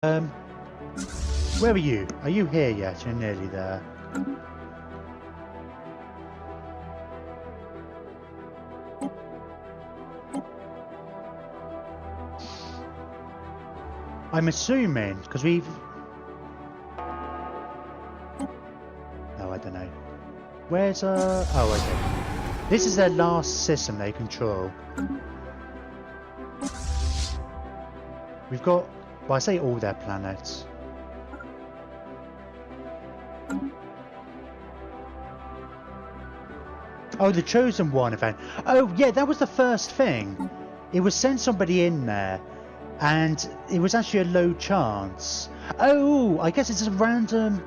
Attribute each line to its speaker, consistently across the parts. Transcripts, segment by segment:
Speaker 1: Um, where are you? Are you here yet? You're nearly there. I'm assuming, because we've... No, I don't know. Where's, oh, okay. This is their last system they control. We've got... Well, I say all their planets. Oh, the Chosen One event. Oh, yeah, that was the first thing. It was send somebody in there, and it was actually a low chance. Oh, I guess it's a random...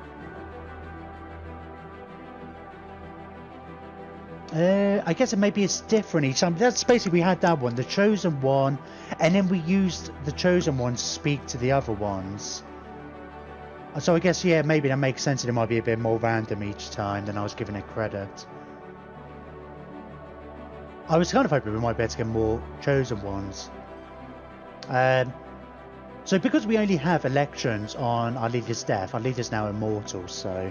Speaker 1: I guess it maybe it's different each time. That's basically, we had that one, the Chosen One, and then we used the Chosen One to speak to the other ones. So I guess, yeah, maybe that makes sense. It might be a bit more random each time than I was giving it credit. I was kind of hoping we might be able to get more Chosen Ones. So because we only have elections on our leader's death, our leader's now immortal, so...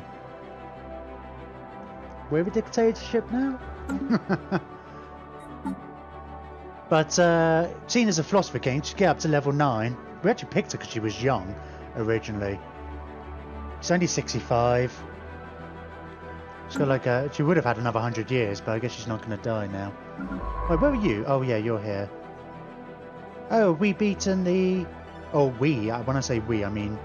Speaker 1: We're a dictatorship now? But seeing as a philosopher king, to get up to level 9, we actually picked her because she was young originally. She's only 65. She's got like she would have had another 100 years, but I guess she's not going to die now. Wait, where are you? Oh yeah, you're here. Oh, we beaten the... Oh, we. When I say we, I mean...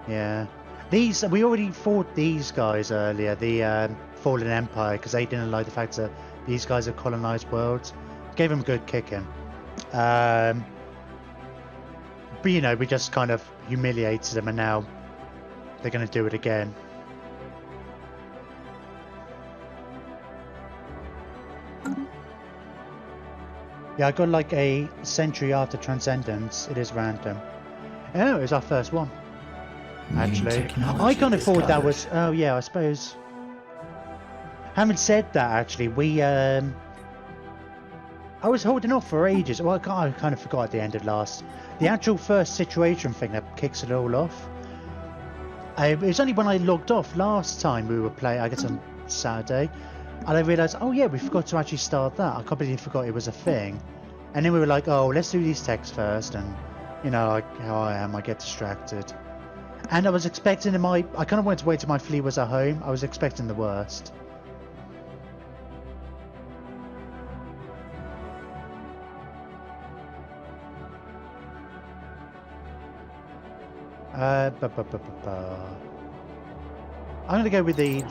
Speaker 1: Yeah. These... We already fought these guys earlier, the Fallen Empire, because they didn't like the fact that these guys have colonized worlds. Gave them a good kicking. But, you know, we just kind of humiliated them, and now they're going to do it again. Yeah, I got like a century after Transcendence. It is random. Oh, it was our first one. Actually, I kind of thought that was... Oh yeah, I suppose. Having said that, actually, we... I was holding off for ages. Well, I kind of forgot at the end of last. The actual first situation thing that kicks it all off. It was only when I logged off last time we were playing, I guess on Saturday. And I realised, oh yeah, we forgot to actually start that. I completely forgot it was a thing. And then we were like, oh, let's do these texts first. And, you know, like how I am, I get distracted. And I was expecting I kind of wanted to wait till my fleet was at home. I was expecting the worst. I'm going to go with the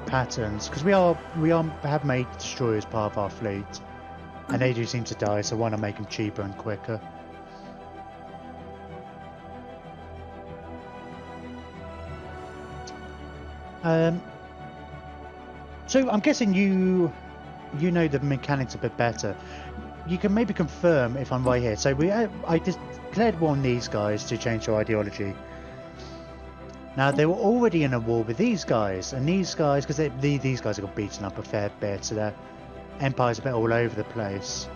Speaker 1: patterns, because we have made destroyers part of our fleet, and they do seem to die. So why not make them cheaper and quicker? So I'm guessing you know the mechanics a bit better. You can maybe confirm if I'm right here. So I declared war on these guys to change their ideology. Now, they were already in a war with these guys, and these guys, because these guys have got beaten up a fair bit, so their empire's a bit all over the place.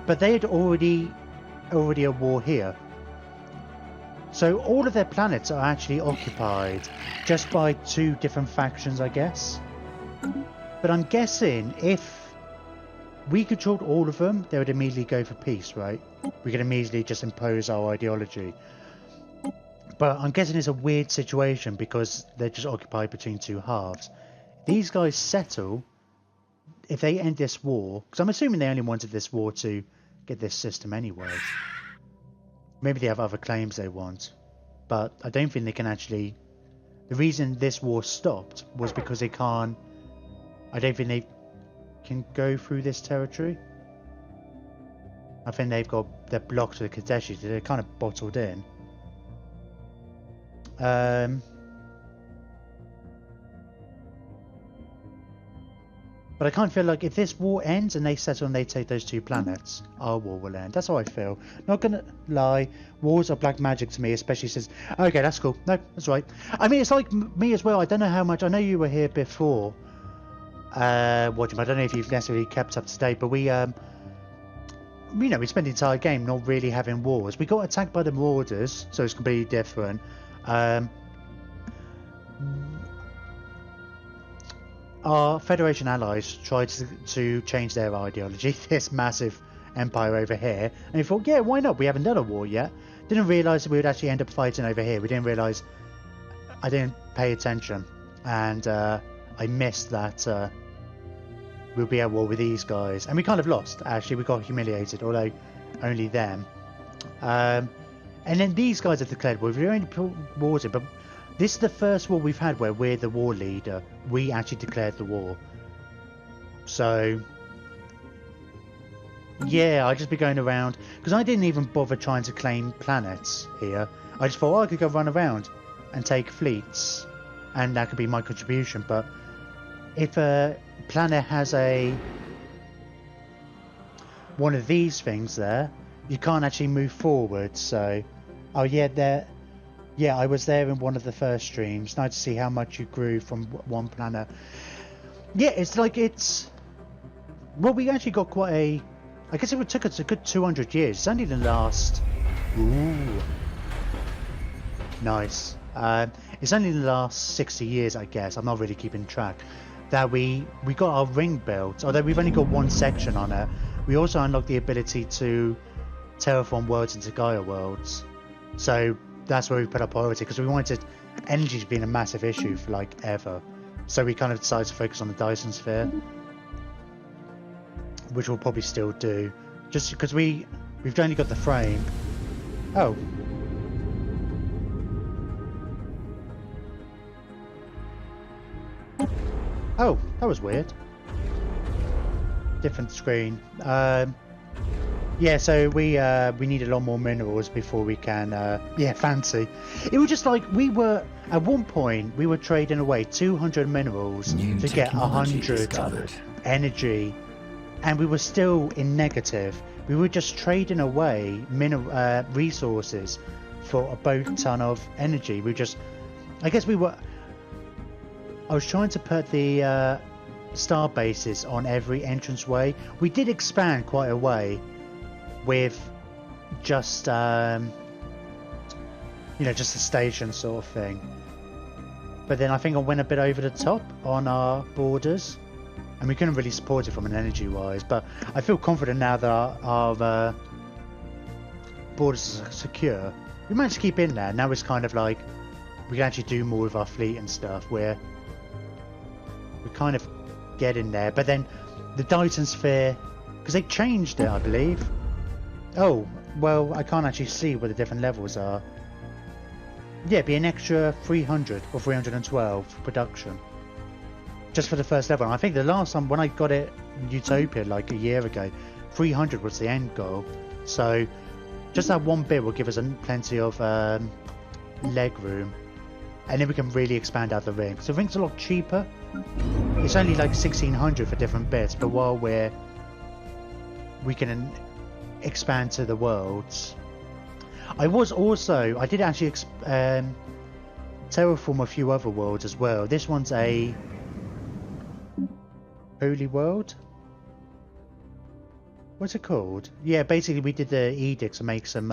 Speaker 1: But they had already a war here. So all of their planets are actually occupied just by two different factions, I guess. But I'm guessing if we controlled all of them, they would immediately go for peace, right? We could immediately just impose our ideology. But I'm guessing it's a weird situation because they're just occupied between two halves. These guys settle if they end this war, because I'm assuming they only wanted this war to get this system anyway. Maybe they have other claims they want, but I don't think they can actually... The reason this war stopped was because they can't... I don't think they can go through this territory. I think they're blocked with the Kadeshi, so they're kind of bottled in. But I kind of feel like if this war ends and they settle and they take those two planets, our war will end. That's how I feel. Not gonna lie, wars are black magic to me, especially since... Okay, that's cool. No, that's right. I mean, it's like me as well. I don't know how much... I know you were here before watching. I don't know if you've necessarily kept up to date, but we you know, we spent the entire game not really having wars. We got attacked by the Marauders, so it's completely different. Our Federation allies tried to change their ideology, this massive empire over here, and we thought, yeah, why not? We haven't done a war yet. Didn't realise that we would actually end up fighting over here. We didn't realise, I didn't pay attention, and I missed that we'll be at war with these guys. And we kind of lost, actually. We got humiliated, although only them. And then these guys have declared war. We've only put wars in, but this is the first war we've had where we're the war leader. We actually declared the war. So, yeah, I'd just be going around, because I didn't even bother trying to claim planets here. I just thought, oh, I could go run around and take fleets, and that could be my contribution. But if a planet has one of these things there, you can't actually move forward. So, oh yeah, I was there in one of the first streams. Nice to see how much you grew from one planet. Yeah, it's like well, we actually got quite I guess it took us a good 200 years. It's only the last... Ooh. Nice. It's only the last 60 years, I guess. I'm not really keeping track. That we got our ring built. Although we've only got one section on it. We also unlocked the ability to terraform worlds into Gaia worlds. So that's where we put our priority. Because we wanted energy to be a massive issue for like ever. So we kind of decided to focus on the Dyson Sphere. Which we'll probably still do, just because we've only got the frame. Oh. Oh, that was weird. Different screen. Yeah, so we need a lot more minerals before we can. Yeah, fancy. It was just like we were at one point we were trading away 200 minerals to get 100 energy. And we were still in negative. We were just trading away resources for a boat ton of energy. I was trying to put the star bases on every entranceway. We did expand quite a way with just, just a station sort of thing. But then I think I went a bit over the top on our borders. And we couldn't really support it from an energy-wise, but I feel confident now that our borders are secure. We managed to keep in there. Now it's kind of like we can actually do more with our fleet and stuff. We're kind of getting there. But then the Dyson Sphere, because they changed it, I believe. Oh, well, I can't actually see what the different levels are. Yeah, it'd be an extra 300 or 312 for production. Just for the first level. And I think the last time when I got it in Utopia like a year ago, 300 was the end goal. So just that one bit will give us plenty of leg room, and then we can really expand out the ring. So the ring's a lot cheaper. It's only like 1600 for different bits, but while we can expand to the worlds. I did actually terraform a few other worlds as well. This one's a Holy World? What's it called? Yeah, basically we did the edicts to make some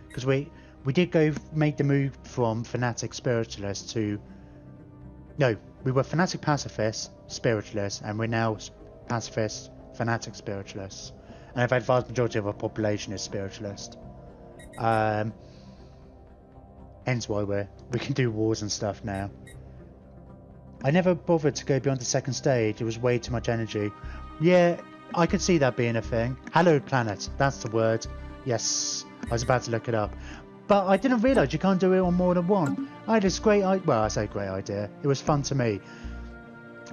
Speaker 1: because we did make the move from fanatic spiritualist to we were fanatic pacifist spiritualist, and we're now pacifist fanatic spiritualists, and in fact the vast majority of our population is spiritualist. Hence why we can do wars and stuff now. I never bothered to go beyond the second stage. It was way too much energy. Yeah, I could see that being a thing. Hallowed planet, that's the word. Yes, I was about to look it up. But I didn't realise you can't do it on more than one. I had this great idea. Well, I say great idea. It was fun to me.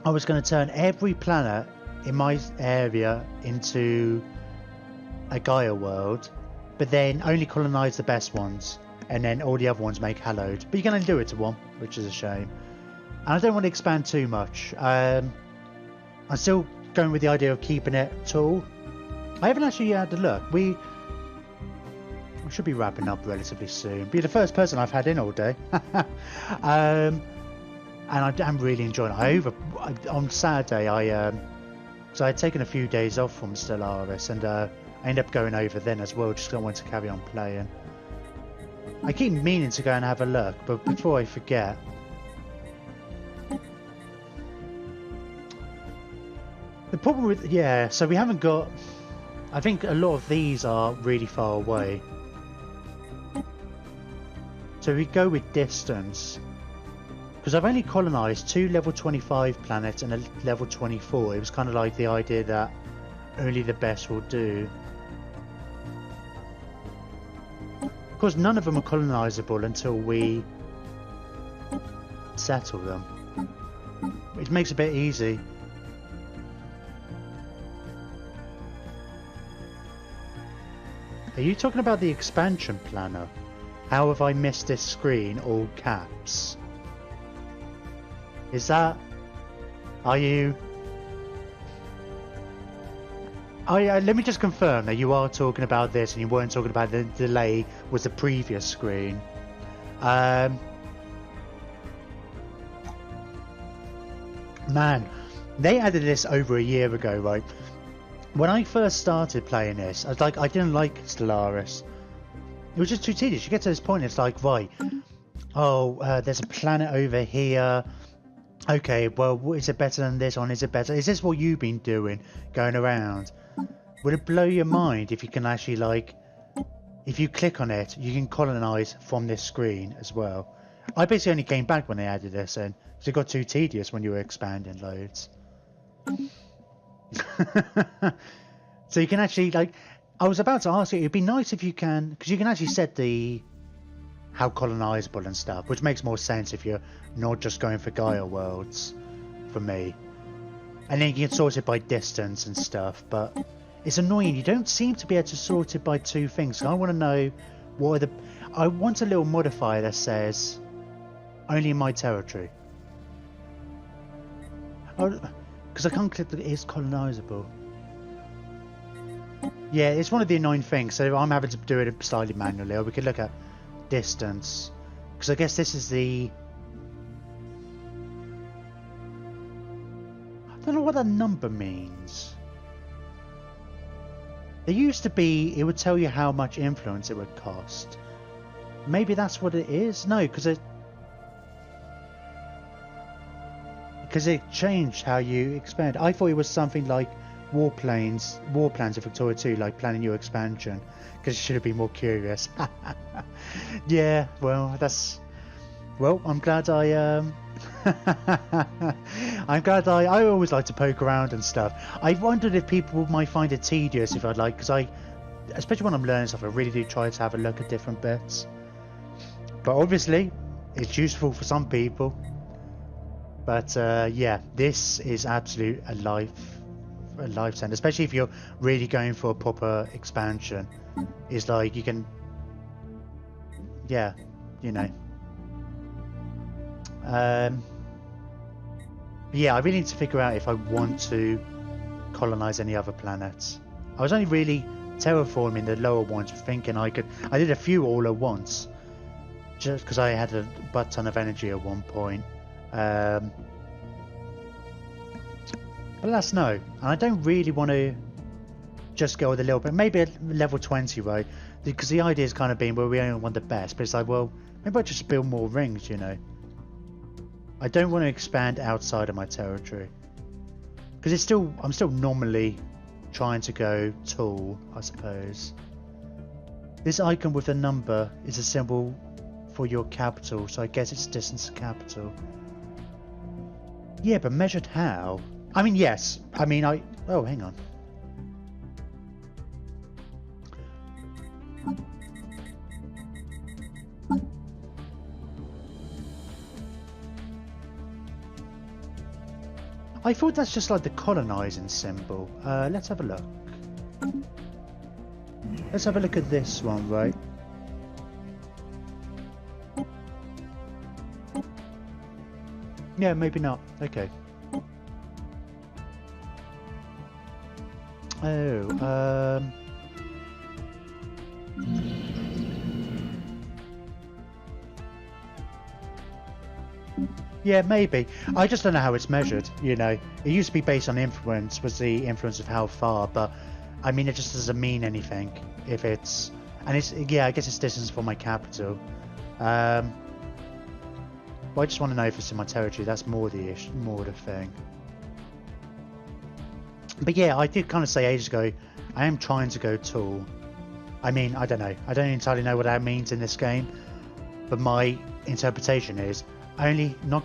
Speaker 1: I was going to turn every planet in my area into a Gaia world, but then only colonise the best ones, and then all the other ones make hallowed. But you can only do it to one, which is a shame. And I don't want to expand too much. I'm still going with the idea of keeping it tall. I haven't actually had a look. We should be wrapping up relatively soon. Be the first person I've had in all day. And I'm really enjoying it. On Saturday, so I had taken a few days off from Stellaris, and I end up going over then as well, just 'cause I want to carry on playing. I keep meaning to go and have a look, but before I forget... The problem with... Yeah, so we haven't got... I think a lot of these are really far away. So we go with distance. Because I've only colonised 2 level 25 planets and a level 24. It was kind of like the idea that only the best will do. Of course, none of them are colonisable until we settle them. Which makes it a bit easy. Are you talking about the expansion planner? How have I missed this screen? All caps. Is that... Are you... let me just confirm that you are talking about this and you weren't talking about the delay with the previous screen. Man, they added this over a year ago, right? When I first started playing this, I was like, I didn't like Stellaris. It was just too tedious. You get to this point, it's like, right, oh, there's a planet over here. Okay, well, is it better than this one? Is it better? Is this what you've been doing, going around? Would it blow your mind if you can actually, like, if you click on it, you can colonize from this screen as well? I basically only came back when they added this in, because it got too tedious when you were expanding loads. So you can actually, like, I was about to ask you, it'd be nice if you can, because you can actually set the how colonizable and stuff, which makes more sense if you're not just going for Gaia worlds, for me. And then you can sort it by distance and stuff, but it's annoying, you don't seem to be able to sort it by 2 things. So I want to know what are the... I want a little modifier that says only in my territory. Because I can't click that it is colonizable. Yeah, it's one of the annoying things, so I'm having to do it slightly manually, or we could look at distance, because I guess this is the... I don't know what that number means. There used to be, it would tell you how much influence it would cost. Maybe that's what it is? No, because it changed how you expand. I thought it was something like war plans of Victoria 2, like planning your expansion, because you should have been more curious. Yeah, well, that's... Well, I'm glad I I'm glad I always like to poke around and stuff. I wondered if people might find it tedious if I'd like, because especially when I'm learning stuff, I really do try to have a look at different bits. But obviously, it's useful for some people. But yeah, this is absolute a lifesaver, especially if you're really going for a proper expansion. It's like you can, yeah, you know. Yeah, I really need to figure out if I want to colonize any other planets. I was only really terraforming the lower ones, thinking I did a few all at once, just because I had a butt ton of energy at one point. But let's know. And I don't really want to just go with a little bit, maybe a level 20, right? Because the idea is kind of being, well, we only want the best, but it's like, well, maybe I just build more rings, you know. I don't want to expand outside of my territory, because I'm still normally trying to go tall, I suppose. This icon with the number is a symbol for your capital, so I guess it's distance to capital. Yeah, but measured how? I mean, yes. I mean, oh, hang on. I thought that's just like the colonizing symbol. Let's have a look. Let's have a look at this one, right? Yeah, maybe not. Okay. Oh, yeah, maybe. I just don't know how it's measured, you know. It used to be based on influence, was the influence of how far, but I mean, it just doesn't mean anything if it's... And it's, yeah, I guess it's distance from my capital. But I just want to know if it's in my territory. That's more the issue, more the thing. But yeah, I did kind of say ages ago, I am trying to go tall. I mean, I don't know. I don't entirely know what that means in this game. But my interpretation is only not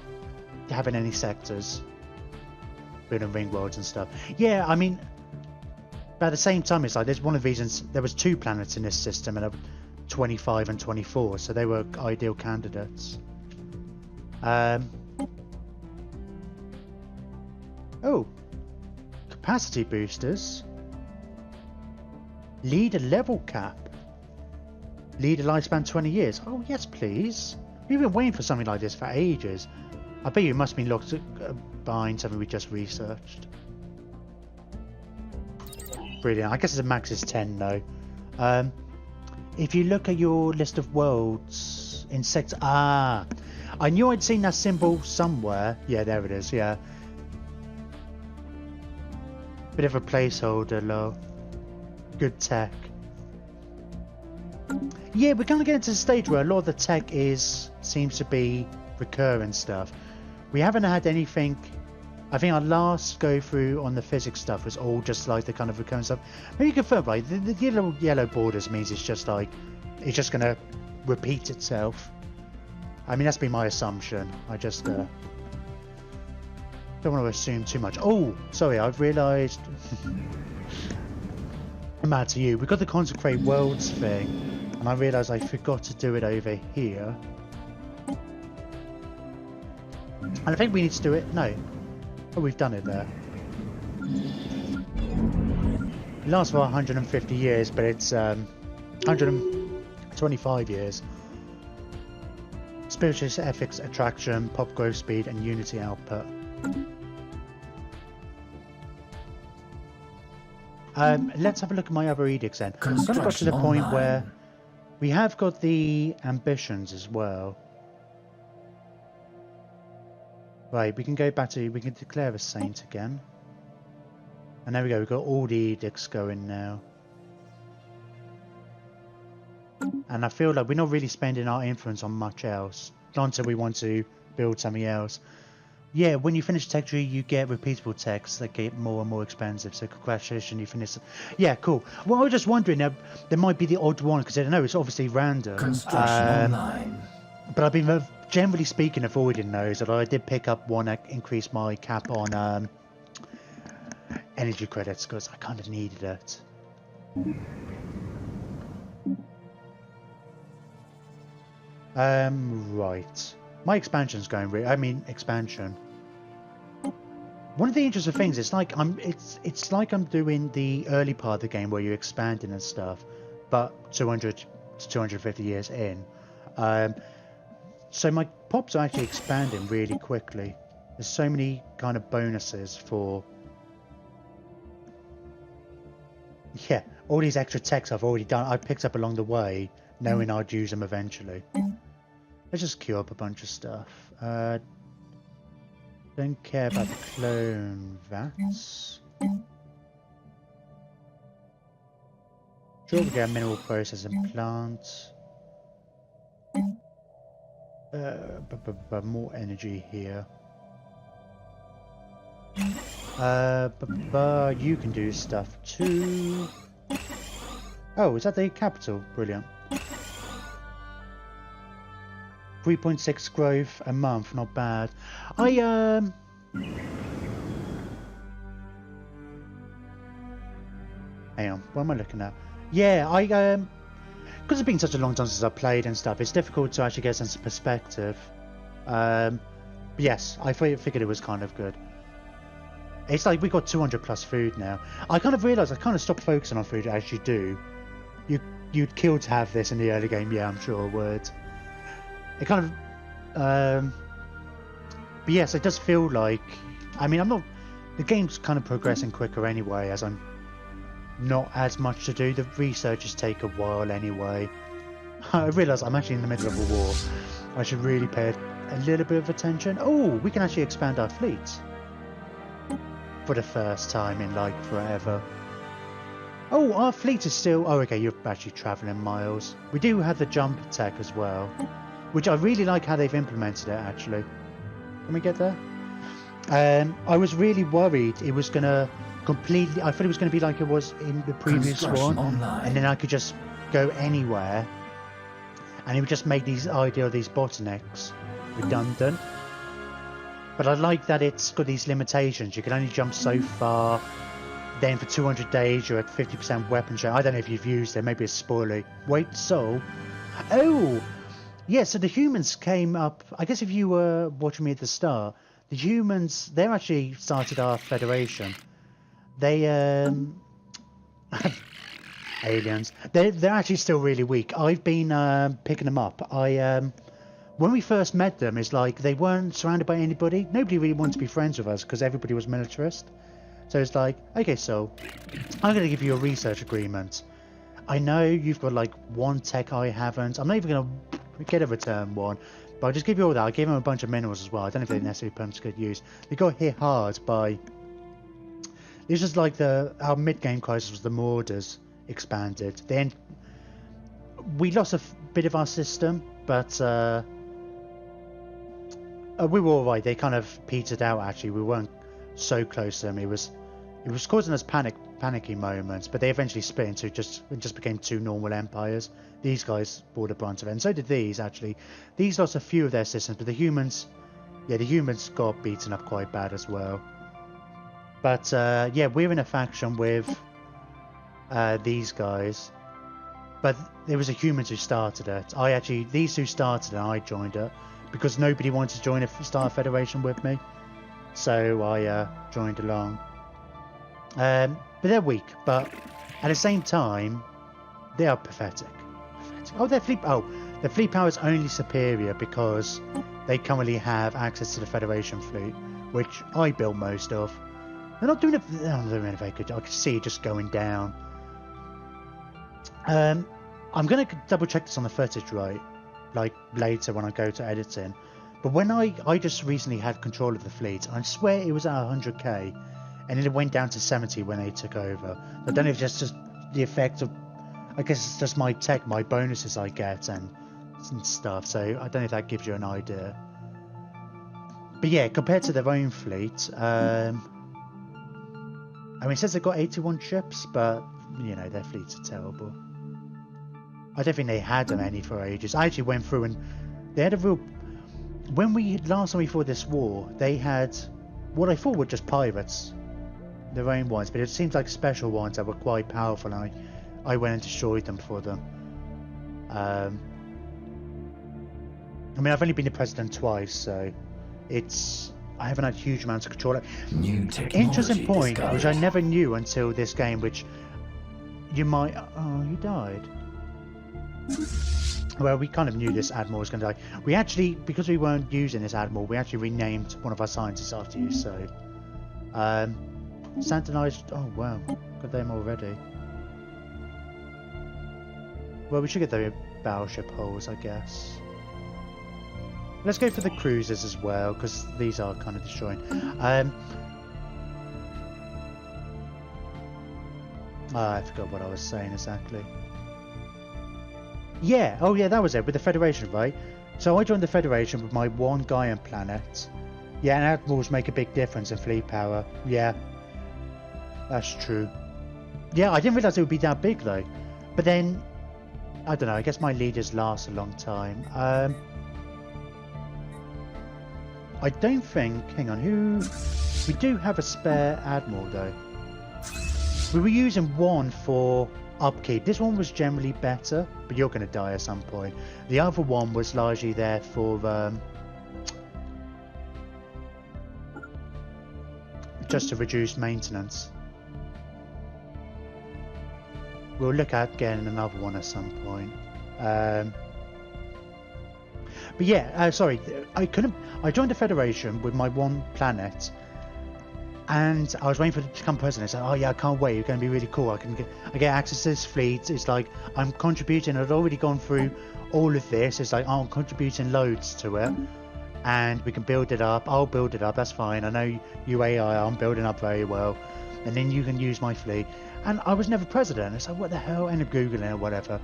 Speaker 1: having any sectors. Building ring worlds and stuff. Yeah, I mean... But at the same time, it's like there's one of the reasons there was 2 planets in this system, and 25 and 24, so they were ideal candidates. Oh, capacity boosters. Leader level cap. Leader lifespan 20 years. Oh yes, please. We've been waiting for something like this for ages. I bet you must be locked behind something we just researched. Brilliant. I guess the max is 10 though. If you look at your list of worlds in sector... Ah! I knew I'd seen that symbol somewhere. Yeah, there it is, yeah. Bit of a placeholder, low. Good tech. Yeah, we're going to get into the stage where a lot of the tech seems to be recurring stuff. We haven't had anything... I think our last go through on the physics stuff was all just like the kind of recurrent stuff. Maybe you confirm, right? The yellow borders means it's just like it's just gonna repeat itself. I mean, that's been my assumption. I just don't want to assume too much. Oh, sorry, I've realised. I'm mad to you. We got the consecrate worlds thing, and I realised I forgot to do it over here. And I think we need to do it. No. Oh, we've done it there. It lasts for 150 years, but it's 125 years. Spiritual ethics, attraction, pop growth speed, and unity output. Let's have a look at my other edicts then. I've got to the point where we have got the ambitions as well. Right, we can go back to, we can declare a saint again. And there we go, we've got all the edicts going now. And I feel like we're not really spending our influence on much else. Not until we want to build something else. Yeah, when you finish tech tree, you get repeatable texts that get more and more expensive. So congratulations, you finish. Yeah, cool. Well, I was just wondering, there might be the odd one, because I don't know, it's obviously random.
Speaker 2: Construction online.
Speaker 1: But I've been, generally speaking, avoiding those. Although I did pick up one that increased my cap on energy credits, because I kind of needed it. Right. My expansion's going expansion. One of the interesting things is like it's like I'm doing the early part of the game where you're expanding and stuff, but 200 to 250 years in. So my pops are actually expanding really quickly. There's so many kind of bonuses for all these extra techs I've already done. I picked up along the way, knowing I'd use them eventually. Let's just queue up a bunch of stuff. Don't care about the clone vats. Sure, we get a mineral processing plant. More energy here. You can do stuff too. Oh, is that the capital? Brilliant. 3.6 growth a month, not bad. Hang on, what am I looking at? Yeah, because it's been such a long time since I played and stuff, it's difficult to actually get a sense of perspective. But yes, I figured it was kind of good. It's like we got 200 plus food now. I kind of realised I kind of stopped focusing on food as you do. You'd kill to have this in the early game, yeah, I'm sure I would. It kind of, but yes, it does feel like, I mean, the game's kind of progressing quicker anyway, as I'm not as much to do. The researches take a while anyway. I realise I'm actually in the middle of a war. I should really pay a little bit of attention. Oh, we can actually expand our fleet. For the first time in like forever. Oh, our fleet is still... Oh, okay, you're actually travelling miles. We do have the jump tech as well, which I really like how they've implemented it, actually. Can we get there? I was really worried it was going to completely... I thought it was going to be like it was in the previous one, and then I could just go anywhere, and it would just make these bottlenecks redundant. But I like that it's got these limitations. You can only jump so far. Then for 200 days you're at 50% weapon share. I don't know if you've used it, maybe it's spoiler. Wait, so... Oh! Yeah, so the humans came up... I guess if you were watching me at the start, the humans, they actually started our federation. They, aliens. They're actually still really weak. I've been picking them up. When we first met them, it's like they weren't surrounded by anybody. Nobody really wanted to be friends with us because everybody was militarist. So it's like, okay, so I'm going to give you a research agreement. I know you've got like one tech I haven't. I'm not even going to get a return one, but I'll just give you all that. I gave them a bunch of minerals as well. I don't know if they necessarily put them to good use. They got hit hard by... This was like our mid-game crisis was the Morders expanded. Then we lost a bit of our system, but we were alright. They kind of petered out actually. We weren't so close to them. It was causing us panicky moments, but they eventually split into it just became two normal empires. These guys bore the brunt of it, and so did these actually. These lost a few of their systems, but the humans got beaten up quite bad as well. But yeah, we're in a faction with these guys, but it was the humans who started it. These two started it, and I joined it because nobody wanted to start a federation with me. So I joined along. But they're weak, but at the same time, they are pathetic. Oh, their fleet power is only superior because they currently have access to the Federation fleet, which I built most of. They're not doing it very good. I can see it just going down. I'm going to double check this on the footage, right? Like later when I go to editing. But when I just recently had control of the fleet, I swear it was at 100k, and then it went down to 70 when they took over. I don't know if it's just the effect of, I guess it's just my tech, my bonuses I get and stuff. So I don't know if that gives you an idea. But yeah, compared to their own fleet, I mean, it says they've got 81 ships, but you know their fleets are terrible. I don't think they had any for ages. I actually went through and they had a real. Last time we fought this war, they had what I thought were just pirates, their own ones, but it seems like special ones that were quite powerful, and I went and destroyed them for them. I mean, I've only been the president twice, so I haven't had huge amounts of control. Interesting point, which I never knew until this game, which you might... Oh, you died. Well, we kind of knew this admiral was going to die. We actually, because we weren't using this admiral, we actually renamed one of our scientists after you, so... Santonized... Oh, wow. Got them already. Well, we should get the battleship hulls, I guess. Let's go for the cruisers as well, because these are kind of destroying. I forgot what I was saying exactly. Yeah, oh yeah, that was it, with the Federation, right? So I joined the Federation with my one Gaian planet. Yeah, and admirals make a big difference in fleet power. Yeah, that's true. Yeah, I didn't realise it would be that big though. But then, I don't know, I guess my leaders last a long time. I don't think, hang on, we do have a spare admiral though. We were using one for upkeep. This one was generally better, but you're going to die at some point. The other one was largely there for just to reduce maintenance. We'll look at getting another one at some point. But yeah, sorry, I joined the Federation with my one planet, and I was waiting for it to become president. I said, oh yeah, I can't wait, it's going to be really cool. I get access to this fleet. It's like I'm contributing. I'd already gone through all of this. It's like, oh, I'm contributing loads to it, and we can build it up. I'll build it up, that's fine. I know you AI, I'm building up very well. and then you can use my fleet. And I was never president. It's like, what the hell? I ended up Googling it or whatever.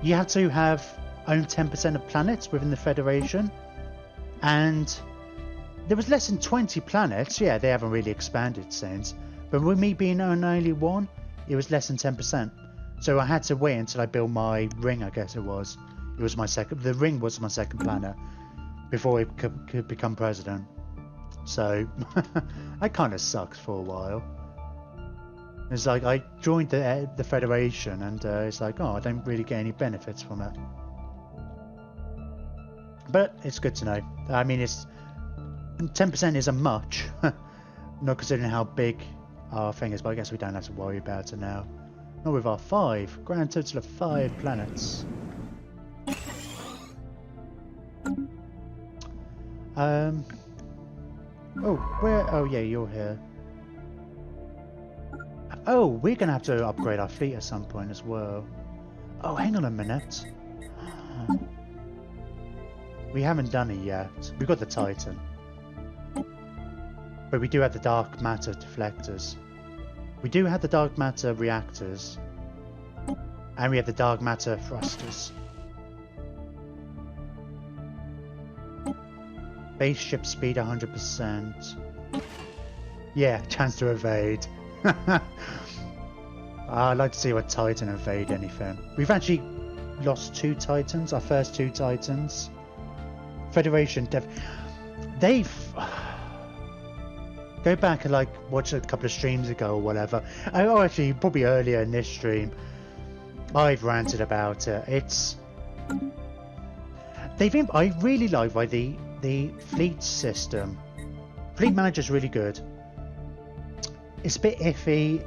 Speaker 1: You have to own 10% of planets within the Federation. And there was less than 20 planets. Yeah, they haven't really expanded since. But with me being on only one, it was less than 10%. So I had to wait until I built my ring, I guess it was. It was my second... The ring was my second planet before it could become president. So, that kind of sucks for a while. It's like, I joined the Federation and it's like, oh, I don't really get any benefits from it. But it's good to know. I mean, 10% isn't much. Not considering how big our thing is, but I guess we don't have to worry about it now. Not with our 5. Grand total of 5 planets. Oh, where? Oh, yeah, you're here. Oh, we're going to have to upgrade our fleet at some point as well. Oh, hang on a minute. We haven't done it yet. We've got the Titan. But we do have the dark matter deflectors. We do have the dark matter reactors. And we have the dark matter thrusters. Base ship speed 100%. Yeah, chance to evade. I'd like to see what Titan evade anything. We've actually lost 2 Titans, our first 2 Titans. Federation they've... Go back and like watch a couple of streams ago or whatever. Oh, actually, probably earlier in this stream, I've ranted about it. I really like the fleet system. Fleet manager's really good. It's a bit iffy.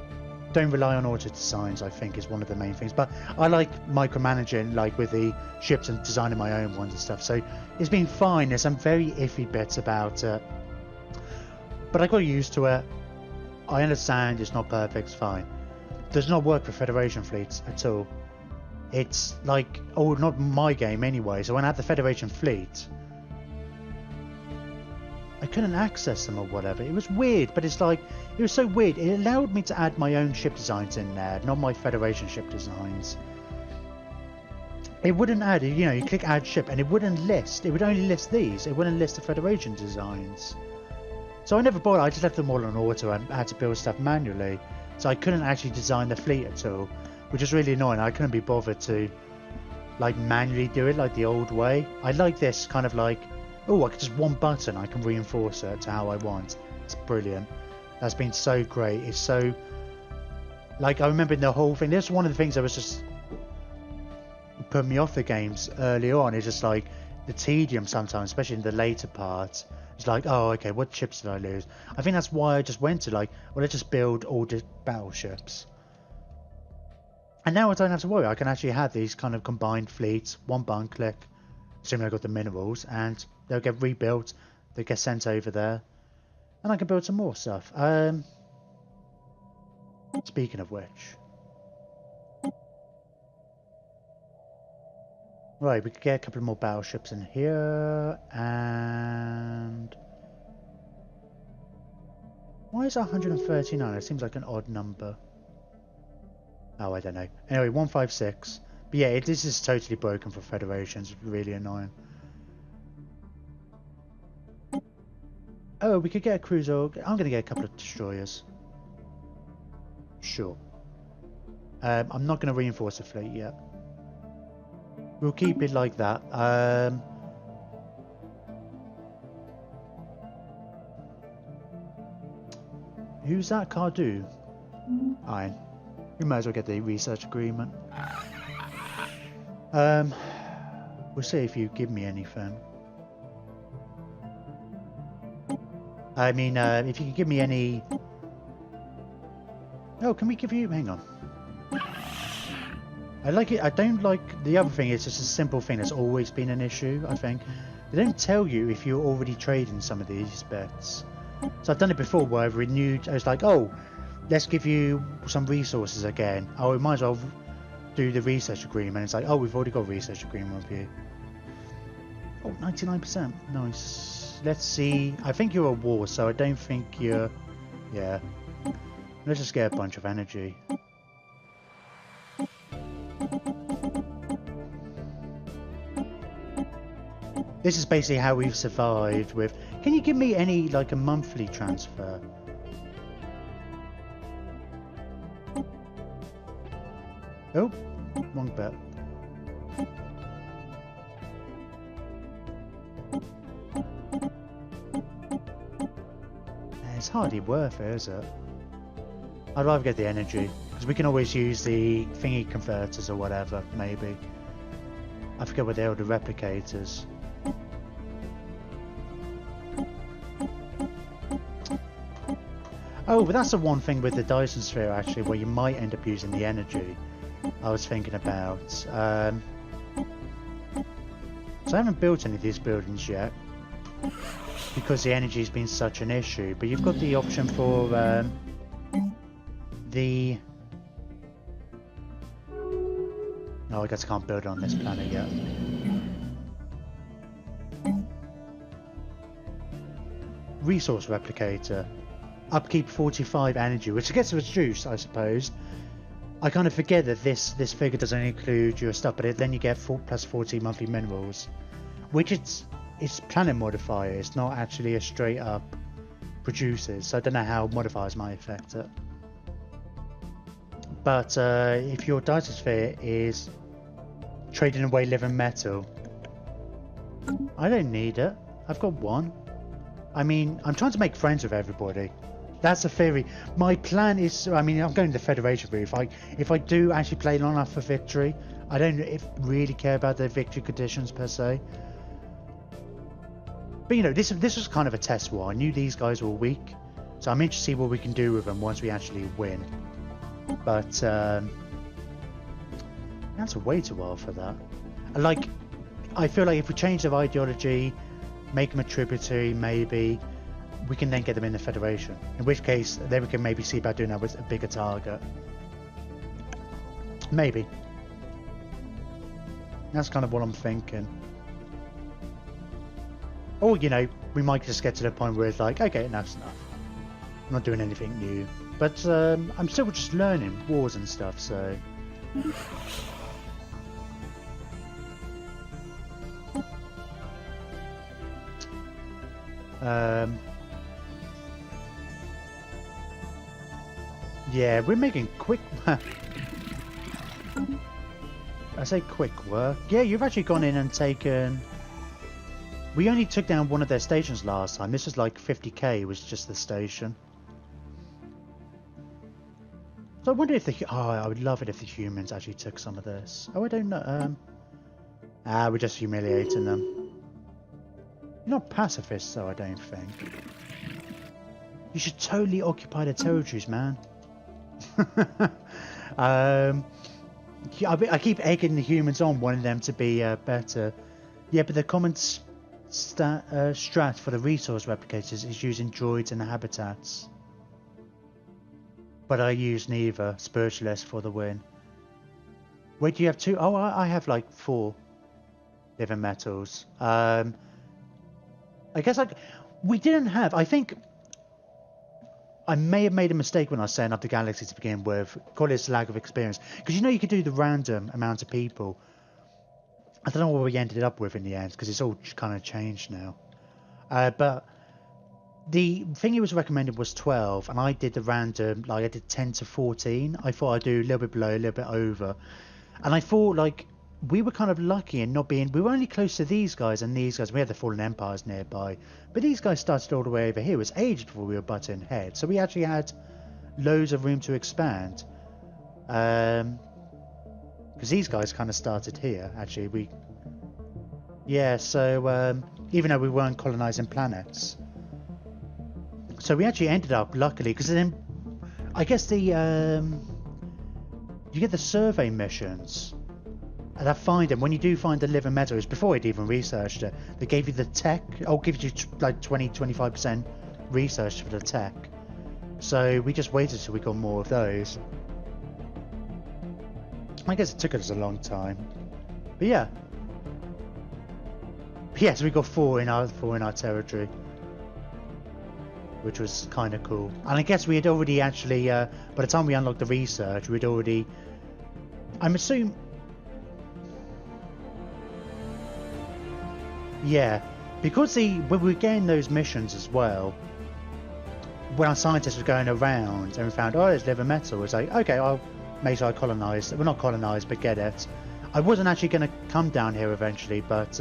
Speaker 1: Don't rely on auto designs, I think, is one of the main things. But I like micromanaging, like with the ships and designing my own ones and stuff. So it's been fine. There's some very iffy bits about it. But I got used to it. I understand it's not perfect, it's fine. It does not work for Federation fleets at all. It's like, oh, not my game anyway. So when I had the Federation fleet, I couldn't access them or whatever. It was weird, but it's like, it was so weird. It allowed me to add my own ship designs in there, not my Federation ship designs. It wouldn't add, you know, you click add ship and it wouldn't list. It would only list these. It wouldn't list the Federation designs. So I never bothered. I just left them all on auto and had to build stuff manually. So I couldn't actually design the fleet at all, which is really annoying. I couldn't be bothered to like manually do it like the old way. I like this kind of like, oh, I could just one button, I can reinforce it to how I want. It's brilliant. That's been so great. It's so, like, I remember the whole thing. This is one of the things that was just put me off the games early on. It's just like the tedium sometimes, especially in the later parts. It's like, oh, okay, what ships did I lose? I think that's why I just went to like, well, let's just build all the battleships. And now I don't have to worry. I can actually have these kind of combined fleets, one button click, assuming I got the minerals, and they'll get rebuilt, they get sent over there, and I can build some more stuff. Speaking of which, right, we could get a couple more battleships in here, and why is 139? It seems like an odd number. Oh, I don't know. Anyway, 156. But yeah, this is totally broken for Federations. Really annoying. Oh, we could get a cruiser. I'm going to get a couple of destroyers. Sure. I'm not going to reinforce the fleet yet. We'll keep it like that. Who's that Cardu? Iron. We might as well get the research agreement. We'll see if you give me anything. I mean, if you can give me any... Oh, can we give you... Hang on. I like it. I don't like... The other thing is just a simple thing that's always been an issue, I think. They don't tell you if you're already trading some of these bits. So I've done it before where I've renewed... I was like, oh, let's give you some resources again. Oh, we might as well do the research agreement. It's like, oh, we've already got a research agreement with you. Oh, 99%. Nice. Let's see. I think you're a war, so I don't think you're... Yeah. Let's just get a bunch of energy. This is basically how we've survived with... Can you give me any, like, a monthly transfer? Oh, wrong bit. It's hardly worth it, is it? I'd rather get the energy, because we can always use the thingy converters or whatever, maybe. I forget what they are, the replicators. Oh, but that's the one thing with the Dyson Sphere, actually, where you might end up using the energy. I was thinking about. So I haven't built any of these buildings yet, because the energy has been such an issue. But you've got the option for the... Oh, I guess I can't build on this planet yet. Resource replicator. Upkeep 45 energy, which gets reduced, I suppose. I kind of forget that this figure doesn't include your stuff, but then you get plus 40 monthly minerals, which it's planet modifier. It's not actually a straight up produces, so I don't know how modifiers might affect it. But if your Dyson Sphere is trading away living metal, I don't need it. I've got one. I mean, I'm trying to make friends with everybody. That's the theory. My plan is, I mean, I'm going the Federation route. If I do actually play long enough for victory, I don't really care about the victory conditions per se. But you know, this was kind of a test war. I knew these guys were weak, so I'm interested to see what we can do with them once we actually win. But that's way too well for that. Like, I feel like if we change their ideology, make them a tributary, maybe we can then get them in the Federation. In which case, then we can maybe see about doing that with a bigger target. Maybe. That's kind of what I'm thinking. Or, you know, we might just get to the point where it's like, okay, enough's enough. I'm not doing anything new. But I'm still just learning wars and stuff, so... Yeah, we're making quick... I say quick work. Yeah, you've actually gone in and taken... We only took down one of their stations last time. This was like 50k, was just the station. So I wonder if the... Oh, I would love it if the humans actually took some of this. Oh, I don't know. We're just humiliating them. You're not pacifists, though, I don't think. You should totally occupy the territories, man. I keep egging the humans on, wanting them to be better. Yeah, but the common strat for the resource replicators is using droids and habitats. But I use neither. Spiritualist for the win. Wait, do you have two? Oh, I have like 4 living metals. I guess we didn't have... I think I may have made a mistake when I was setting up the galaxy to begin with. Call it a lack of experience. Because you know you could do the random amount of people. I don't know what we ended up with in the end, because it's all kind of changed now. But the thing he was recommended was 12, and I did the random, like I did 10 to 14. I thought I'd do a little bit below, a little bit over. And I thought, like, we were kind of lucky in not being... We were only close to these guys and these guys. We had the Fallen Empires nearby. But these guys started all the way over here. It was ages before we were butting heads. So we actually had loads of room to expand. Because these guys kind of started here, actually. Yeah, so even though we weren't colonizing planets. So we actually ended up, luckily, because then I guess the... you get the survey missions. And I find them, when you do find the living metals, before I'd even researched it, they gave you the tech, gives you like 20-25% research for the tech. So we just waited till we got more of those. I guess it took us a long time. But yeah. Yes, we got 4 in our territory. which was kind of cool. And I guess we had already actually, by the time we unlocked the research, we'd already, I'm assuming, yeah, because when we were getting those missions as well, when our scientists were going around and we found, oh, there's liver metal, it was like, okay, I'll make sure I colonise, well, not colonise, but get it. I wasn't actually going to come down here eventually, but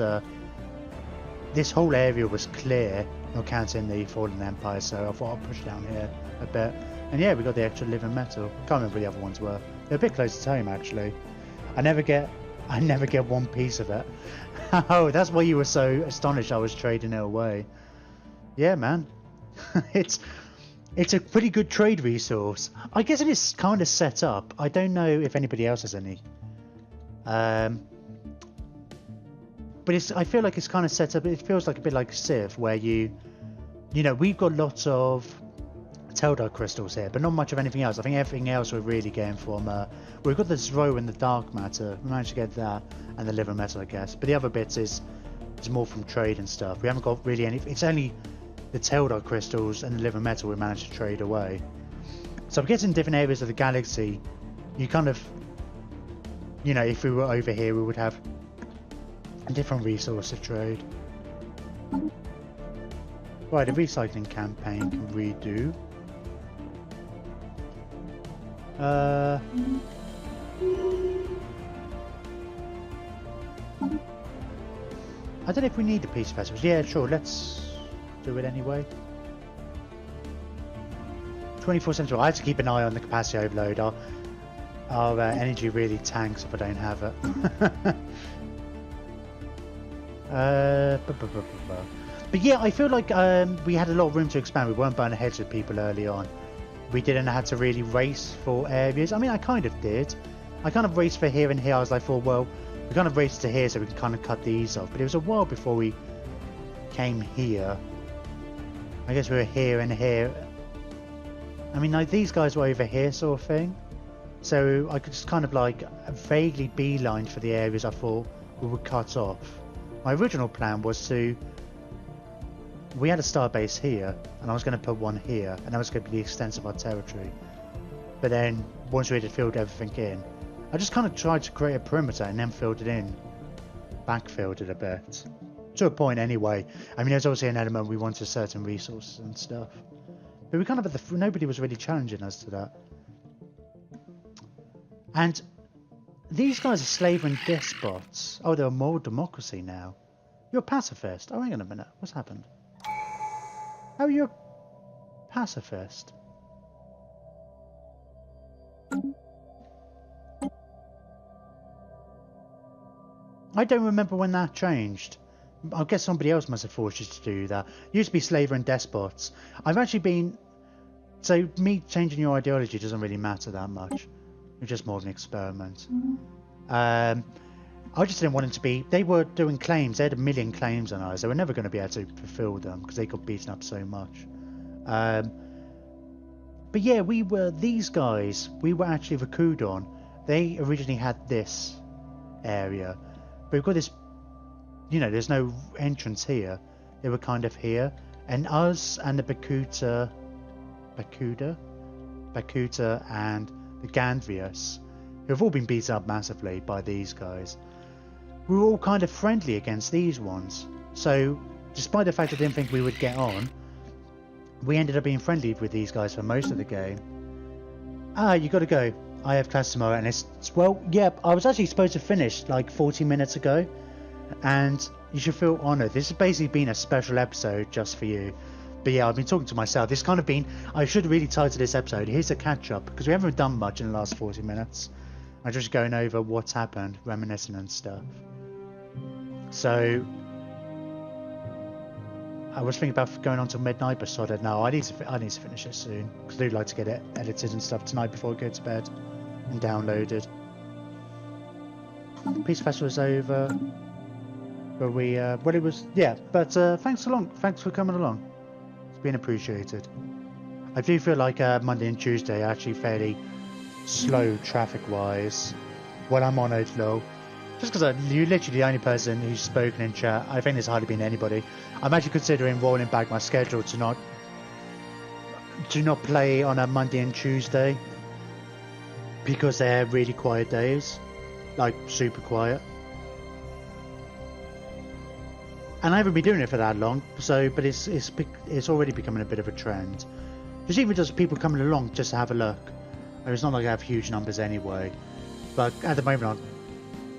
Speaker 1: this whole area was clear, not counting the Fallen Empire, so I thought I'll push down here a bit. And yeah, we got the extra liver metal. Can't remember what the other ones were. They're a bit closer to home, actually. I never get one piece of it. Oh, that's why you were so astonished I was trading it away. Yeah, man. It's a pretty good trade resource. I guess it is kind of set up. I don't know if anybody else has any. But I feel like it's kind of set up. It feels like a bit like Civ, where you know, we've got lots of Teldar crystals here, but not much of anything else. I think everything else we're really getting from. We've got the Zro and the dark matter. We managed to get that, and the liver metal, I guess. But the other bits is more from trade and stuff. We haven't got really any. It's only the Teldar crystals and the liver metal we managed to trade away. So I'm guessing different areas of the galaxy, you kind of, you know, if we were over here, we would have a different resource to trade. Right, the recycling campaign can redo. I don't know if we need the peace festivals. Yeah, sure, let's do it anyway. 24/7. I have to keep an eye on the capacity overload. Our energy really tanks if I don't have it. But yeah, I feel like we had a lot of room to expand. We weren't burning heads with people early on. We didn't have to really race for areas. I mean, I kind of did. I kind of raced for here and here. I was like, well, we kind of raced to here so we can kind of cut these off. But it was a while before we came here. I guess we were here and here. I mean, like, these guys were over here sort of thing. So I could just kind of like vaguely beeline for the areas I thought we would cut off. My original plan was to... We had a starbase here, and I was going to put one here, and that was going to be the extent of our territory. But then, once we had filled everything in, I just kind of tried to create a perimeter and then filled it in. Backfilled it a bit. To a point anyway. I mean, there's obviously an element we wanted certain resources and stuff. But we kind of had nobody was really challenging us to that. And these guys are slave and despots. Oh, they're more democracy now. You're a pacifist. Oh, hang on a minute. What's happened? How are you a pacifist? I don't remember when that changed. I guess somebody else must have forced you to do that. It used to be slaver and despots. I've actually been... So me changing your ideology doesn't really matter that much. It's just more of an experiment. I just didn't want it to be... They were doing claims. They had 1 million claims on us. They were never going to be able to fulfill them because they got beaten up so much. But yeah, these guys, we were actually Rakudon. They originally had this area. But we've got this... You know, there's no entrance here. They were kind of here. And us and the Bakuta and the Gandrius, who have all been beaten up massively by these guys, we were all kind of friendly against these ones. So, despite the fact I didn't think we would get on, we ended up being friendly with these guys for most of the game. Ah, you gotta go. I have class tomorrow, and it's... Well, yep, I was actually supposed to finish like 40 minutes ago, and you should feel honoured. This has basically been a special episode just for you. But yeah, I've been talking to myself. This kind of been... I should really title this episode, here's a catch-up, because we haven't done much in the last 40 minutes. I'm just going over what's happened, reminiscing and stuff. So... I was thinking about going on till midnight, but sod it. No, I need to finish it soon, because I do like to get it edited and stuff tonight before I go to bed and downloaded. Peace Festival is over. But well, it was, yeah, but thanks for coming along. It's been appreciated. I do feel like Monday and Tuesday are actually fairly slow traffic wise when I'm on Outlaw. Just because you're literally the only person who's spoken in chat. I think there's hardly been anybody. I'm actually considering rolling back my schedule to not do not play on a Monday and Tuesday because they're really quiet days, like super quiet. And I haven't been doing it for that long, so but it's already becoming a bit of a trend. There's even just people coming along just to have a look. And it's not like I have huge numbers anyway, but at the moment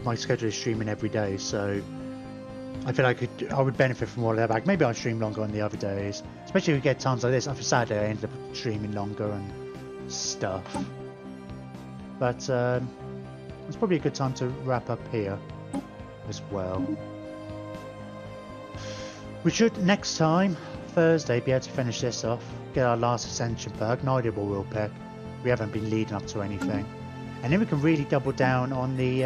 Speaker 1: my schedule is streaming every day, so I feel like I would benefit from all of that back. Maybe I'll stream longer on the other days, especially if we get times like this. After Saturday I ended up streaming longer and stuff. But it's probably a good time to wrap up here as well. We should next time, Thursday, be able to finish this off, get our last ascension perk. No idea what we'll pick. We haven't been leading up to anything. And then we can really double down on the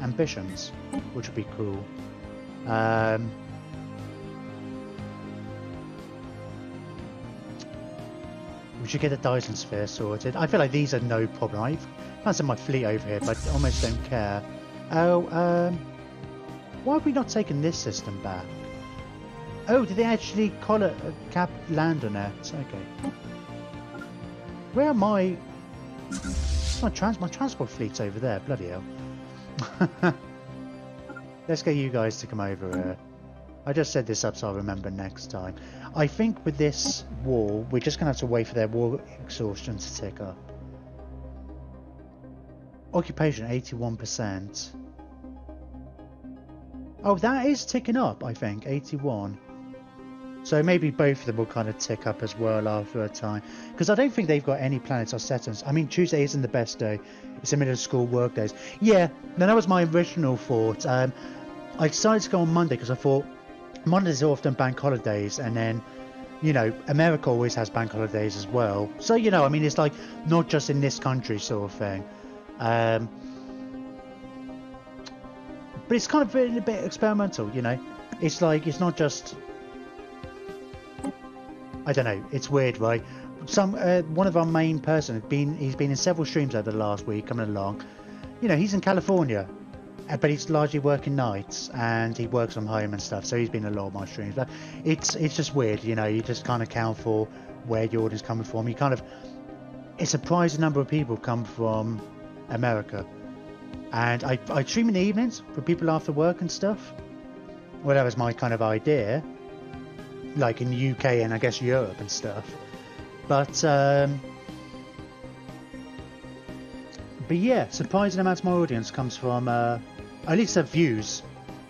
Speaker 1: ambitions, which would be cool. We should get the Dyson Sphere sorted. I feel like these are no problem. I can't send my fleet over here, but I almost don't care. Oh, why have we not taken this system back? Oh, did they actually cap land on it? Okay. Where are my transport fleet's over there? Bloody hell. Let's get you guys to come over here. I just set this up so I'll remember next time. I think with this wall, we're just going to have to wait for their war exhaustion to tick up. Occupation, 81%. Oh, that is ticking up, I think, 81. So maybe both of them will kind of tick up as well after a time. Because I don't think they've got any planets or settings. I mean, Tuesday isn't the best day. It's the middle of school work days. Yeah, no, that was my original thought. I decided to go on Monday because I thought Mondays are often bank holidays. And then, you know, America always has bank holidays as well. So, you know, I mean, it's like not just in this country sort of thing. But it's kind of a bit experimental, you know. It's like, it's not just... I don't know, it's weird, right? One of our main person, he's been in several streams over the last week, coming along. You know, he's in California, but he's largely working nights, and he works from home and stuff, so he's been in a lot of my streams. But it's just weird, you know, you just kind of count for where your order's coming from. You kind of... A surprising number of people come from America. And I stream in the evenings for people after work and stuff. Well, that was my kind of idea. Like in the UK and I guess Europe and stuff. But yeah, surprising amounts of my audience comes from at least their views.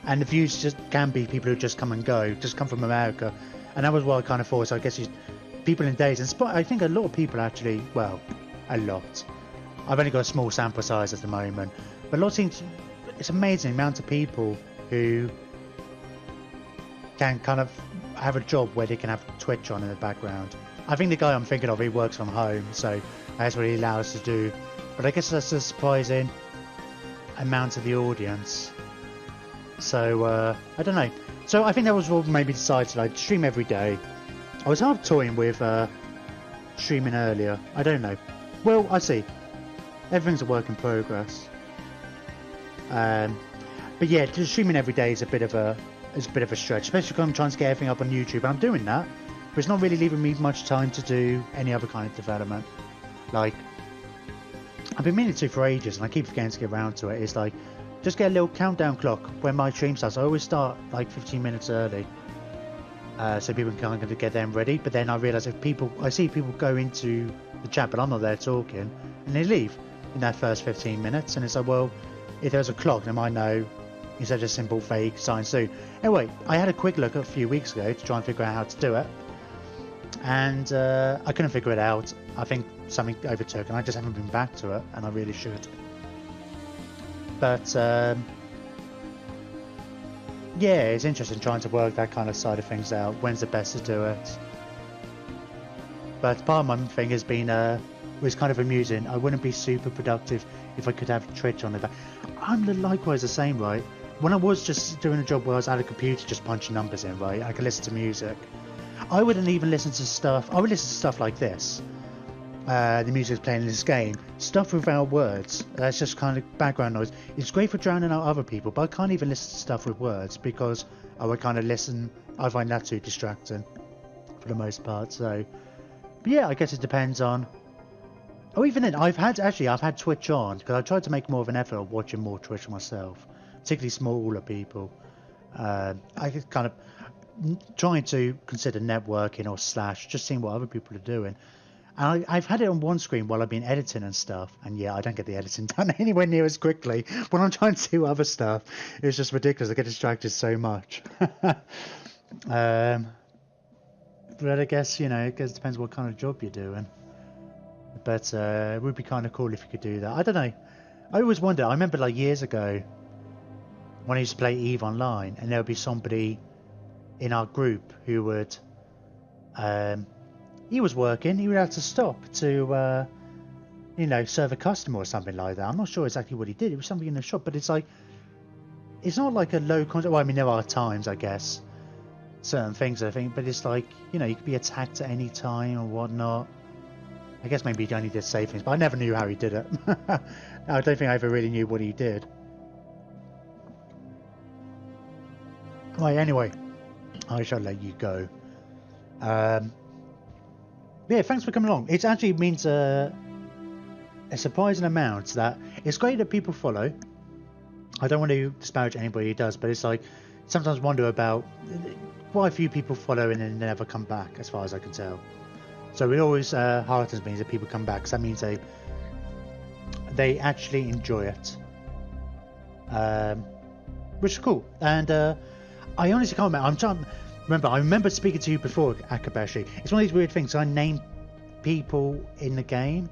Speaker 1: And the views just can be people who just come and go, just come from America. And that was what I kind of thought. So I guess people in days, and I think a lot of people actually, well, a lot. I've only got a small sample size at the moment. But a lot seems, it's amazing the amount of people who can kind of have a job where they can have Twitch on in the background. I think the guy I'm thinking of, he works from home, so that's what he allows us to do. But I guess that's a surprising amount of the audience. So, I don't know. So I think that was what maybe decided I'd stream every day. I was half toying with streaming earlier. I don't know. Well, I see. Everything's a work in progress. But yeah, just streaming every day is a bit of a stretch, especially because I'm trying to get everything up on YouTube, and I'm doing that, but it's not really leaving me much time to do any other kind of development. Like, I've been meaning to for ages, and I keep forgetting to get around to it. It's like, just get a little countdown clock when my stream starts. I always start like 15 minutes early, so people can kind of get them ready. But then I realise I see people go into the chat, but I'm not there talking, and they leave in that first 15 minutes, and it's like, well, if there's a clock, then I know instead of just simple fake sign soon. Anyway, I had a quick look a few weeks ago to try and figure out how to do it, and I couldn't figure it out. I think something overtook, and I just haven't been back to it, and I really should. But yeah, it's interesting trying to work that kind of side of things out. When's the best to do it? But part of my thing has been was kind of amusing. I wouldn't be super productive if I could have Twitch on it. I'm likewise the same, right? When I was just doing a job where I was at a computer just punching numbers in, right? I could listen to music. I wouldn't even listen to stuff. I would listen to stuff like this. The music's playing in this game. Stuff without words. That's just kind of background noise. It's great for drowning out other people, but I can't even listen to stuff with words because I would kind of listen. I find that too distracting for the most part. So But yeah, I guess it depends on. Oh, even then, I've had Twitch on because I tried to make more of an effort of watching more Twitch myself, particularly smaller people. I just kind of trying to consider networking or slash, just seeing what other people are doing. And I've had it on one screen while I've been editing and stuff, and yeah, I don't get the editing done anywhere near as quickly when I'm trying to do other stuff. It's just ridiculous. I get distracted so much. But I guess, you know, it depends what kind of job you're doing. But it would be kind of cool if you could do that. I don't know. I always wonder. I remember like years ago when I used to play EVE Online, and there would be somebody in our group who would... he was working, he would have to stop to, you know, serve a customer or something like that. I'm not sure exactly what he did. It was something in the shop, but it's like... It's not like a low contact... Well, I mean, there are times, I guess. Certain things, I think, but it's like, you know, you could be attacked at any time or whatnot. I guess maybe he only did say things, but I never knew how he did it. I don't think I ever really knew what he did. Right, anyway, I shall let you go. Yeah, thanks for coming along. It actually means a surprising amount that it's great that people follow. I don't want to disparage anybody who does, but it's like sometimes wonder about quite a few people follow and then never come back, as far as I can tell. So it always heartens me that people come back, because that means they actually enjoy it, which is cool. And I honestly can't remember. I remember speaking to you before, Akabashi. It's one of these weird things. I name people in the game.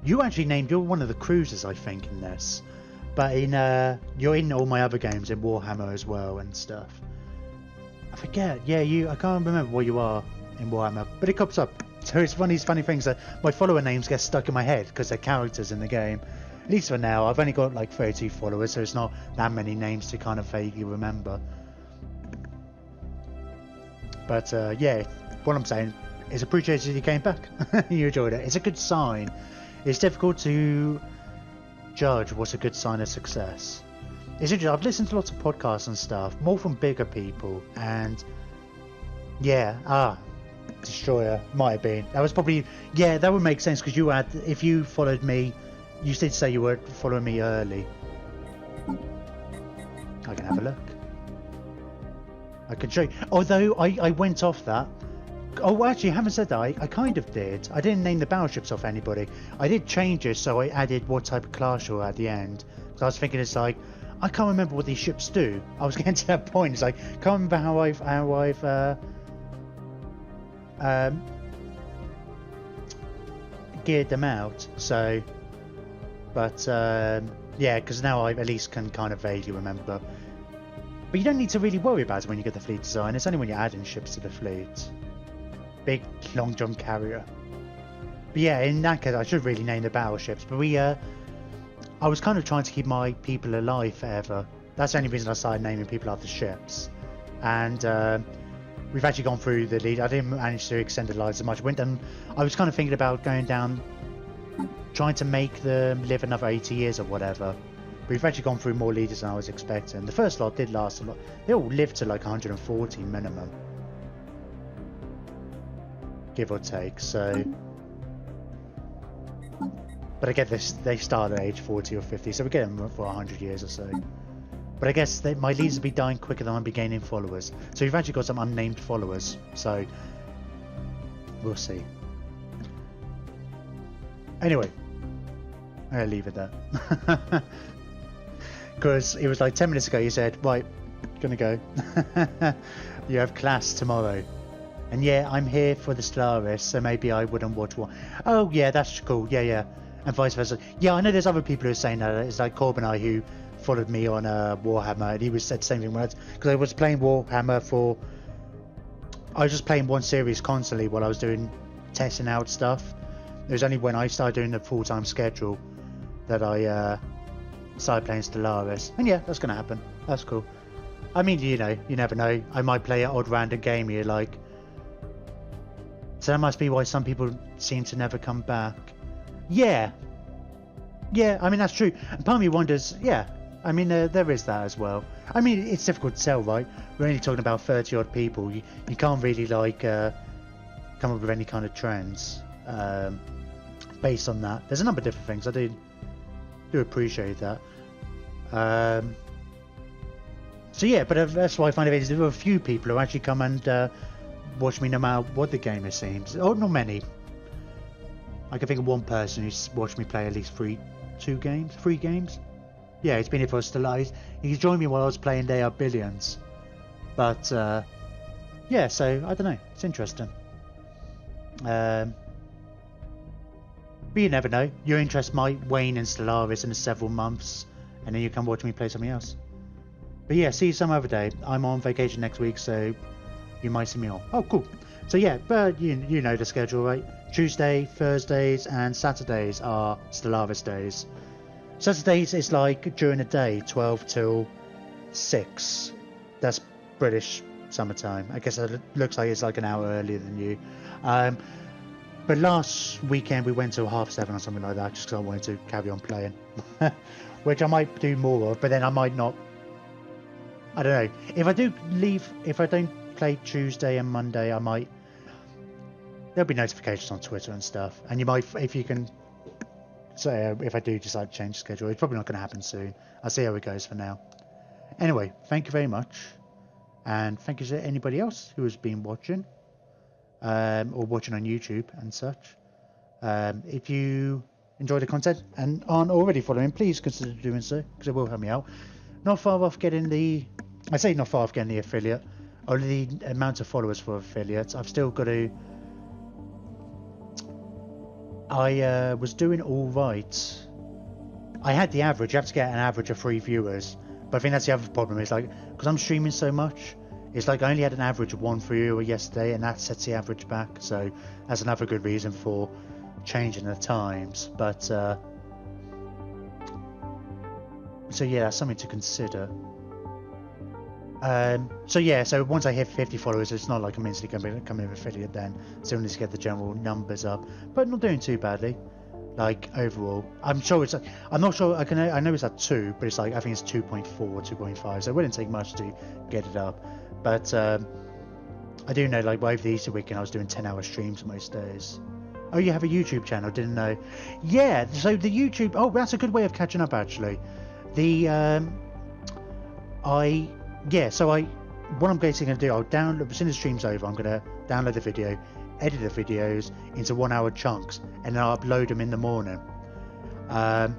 Speaker 1: You're one of the cruisers, I think, in this. But in you're in all my other games, in Warhammer as well and stuff. I forget. Yeah, I can't remember what you are in Warhammer, but it comes up. So it's one of these funny things that my follower names get stuck in my head because they're characters in the game. At least for now, I've only got like 32 followers, so it's not that many names to kind of vaguely remember. But yeah, what I'm saying is appreciated you came back. You enjoyed it. It's a good sign. It's difficult to judge what's a good sign of success. It's interesting. I've listened to lots of podcasts and stuff, more from bigger people, and yeah, Destroyer might have been. That was probably, yeah, that would make sense because you had, if you followed me, you did say you were following me early. I can have a look. I can show you. Although I went off that. Oh, actually, I haven't said that. I kind of did. I didn't name the battleships off anybody. I did change it, so I added what type of class you're at the end. So I was thinking, it's like, I can't remember what these ships do. I was getting to that point. It's like, can't remember how I've geared them out. So, but yeah, because now I at least can kind of vaguely remember. But you don't need to really worry about it when you get the fleet design. It's only when you're adding ships to the fleet. Big long john carrier. But yeah, in that case, I should really name the battleships. But I was kind of trying to keep my people alive forever. That's the only reason I started naming people after ships. And we've actually gone through the lead. I didn't manage to extend the lives as much. I was kind of thinking about going down, trying to make them live another 80 years or whatever. But we've actually gone through more leaders than I was expecting. The first lot did last a lot. They all lived to like 140 minimum, give or take. So, but I get this. They start at age 40 or 50, so we get them for 100 years or so. But I guess my leaders will be dying quicker than I'll be gaining followers. So we've actually got some unnamed followers. So we'll see. Anyway, I'll leave it there. Because it was like 10 minutes ago you said, right, gonna go. You have class tomorrow. And yeah, I'm here for the Stellaris, so maybe I wouldn't watch one. Oh yeah, that's cool. Yeah. And vice versa. Yeah, I know there's other people who are saying that. It's like Corbin who followed me on Warhammer, and he said the same thing because I was playing Warhammer I was just playing one series constantly while I was doing testing out stuff. It was only when I started doing the full-time schedule that I started playing Stellaris. And yeah, that's gonna happen. That's cool. I mean, you know, you never know. I might play an odd random game here, like. So that must be why some people seem to never come back. Yeah, I mean, that's true. And part of me wonders, yeah, I mean, there is that as well. I mean, it's difficult to tell, right? We're only talking about 30 odd people. You can't really, like, come up with any kind of trends based on that. There's a number of different things. I do appreciate that. So yeah, but that's why I find it is there are a few people who actually come and watch me no matter what the game it seems. Oh, not many. I can think of one person who's watched me play at least three games. Yeah, he's been here for Stellaris. He's joined me while I was playing They Are Billions. But yeah, so I don't know. It's interesting. But you never know. Your interest might wane in Stellaris in several months, and then you can watch me play something else. But yeah, see you some other day. I'm on vacation next week, so you might see me on. Oh, cool. So yeah, but you know the schedule, right? Tuesday, Thursdays, and Saturdays are Stellaris days. Saturdays is like during the day, 12 till 6. That's British summertime. I guess it looks like it's like an hour earlier than you. But last weekend we went till 7:30 or something like that, just because I wanted to carry on playing. Which I might do more of, but then I might not. I don't know. If I do leave, if I don't play Tuesday and Monday, I might. There'll be notifications on Twitter and stuff, and you might, if you can. So if I do decide to change the schedule, it's probably not going to happen soon. I'll see how it goes for now. Anyway, thank you very much, and thank you to anybody else who has been watching, or watching on YouTube and such. If you enjoy the content and aren't already following, please consider doing so, because it will help me out. Not far off getting the, I say not far off getting the affiliate, only the amount of followers for affiliates. I've still got to. I was doing all right. I had the average. You have to get an average of 3 viewers, but I think that's the other problem. Is like because I'm streaming so much, it's like I only had an average of 1 viewer yesterday, and that sets the average back. So that's another good reason for changing the times. But so yeah, that's something to consider. So yeah, so once I hit 50 followers, it's not like I'm instantly going to become an affiliate then. Still need to get the general numbers up, but not doing too badly. Like overall, I'm sure it's. I'm not sure. I know it's at 2, but it's like I think it's 2.4, 2.5. So it wouldn't take much to get it up. But I do know, like over the Easter weekend, I was doing 10-hour streams most days. Oh, you have a YouTube channel? Didn't know. Yeah. So the YouTube. Oh, that's a good way of catching up actually. The So what I'm basically going to do, I'll download, as soon as the stream's over, I'm going to download the video, edit the videos into 1-hour chunks, and then I'll upload them in the morning. And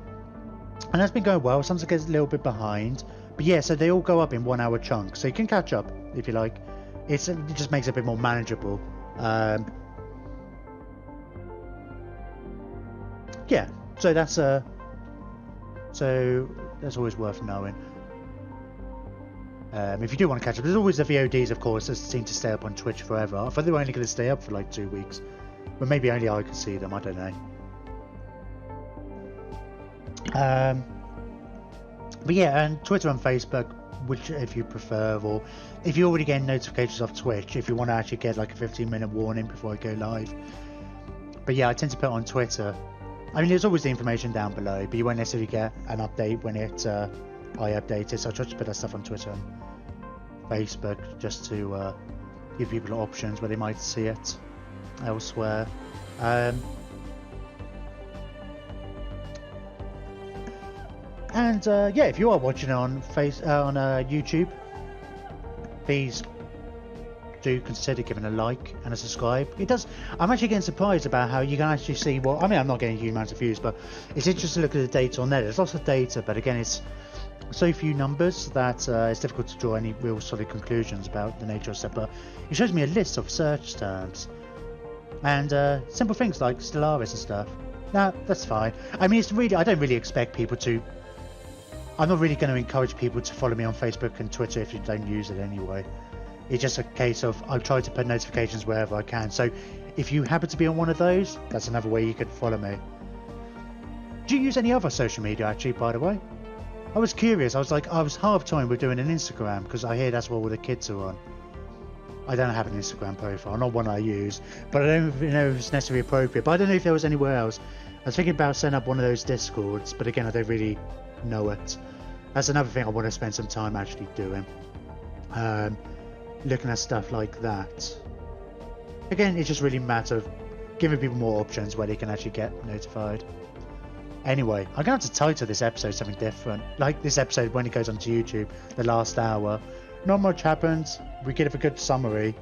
Speaker 1: that's been going well. Sometimes it gets a little bit behind, but yeah, so they all go up in 1-hour chunks, so you can catch up if you like. It just makes it a bit more manageable. Yeah, so that's always worth knowing. If you do want to catch up, there's always the VODs, of course, that seem to stay up on Twitch forever. I thought they were only going to stay up for like 2 weeks, but maybe only I can see them. I don't know. But yeah, and Twitter and Facebook, which if you prefer, or if you already get notifications off Twitch, if you want to actually get like a 15-minute warning before I go live. But yeah, I tend to put it on Twitter. I mean, there's always the information down below, but you won't necessarily get an update when it. I update it, so I try to put that stuff on Twitter and Facebook just to give people options where they might see it elsewhere. And yeah, if you are watching on YouTube, please do consider giving a like and a subscribe. It does. I'm actually getting surprised about how you can actually see what. I mean, I'm not getting huge amounts of views, but it's interesting to look at the data on there. There's lots of data, but again, it's so few numbers that it's difficult to draw any real solid conclusions about the nature of stuff. But it shows me a list of search terms and simple things like Stellaris and stuff. Now that's fine. I mean, it's really. I don't really expect people to. I'm not really going to encourage people to follow me on Facebook and Twitter if you don't use it anyway. It's just a case of I try to put notifications wherever I can. So if you happen to be on one of those, that's another way you could follow me. Do you use any other social media actually, by the way? I was curious. I was half time with doing an Instagram because I hear that's what all the kids are on. I don't have an Instagram profile, not one I use, but I don't know if it's necessarily appropriate. But I don't know if there was anywhere else. I was thinking about setting up one of those Discords, but again, I don't really know it. That's another thing I want to spend some time actually doing. Looking at stuff like that. Again, it's just really a matter of giving people more options where they can actually get notified. Anyway, I'm going to have to title this episode something different. Like this episode when it goes onto YouTube, the last hour. Not much happens. We get a good summary.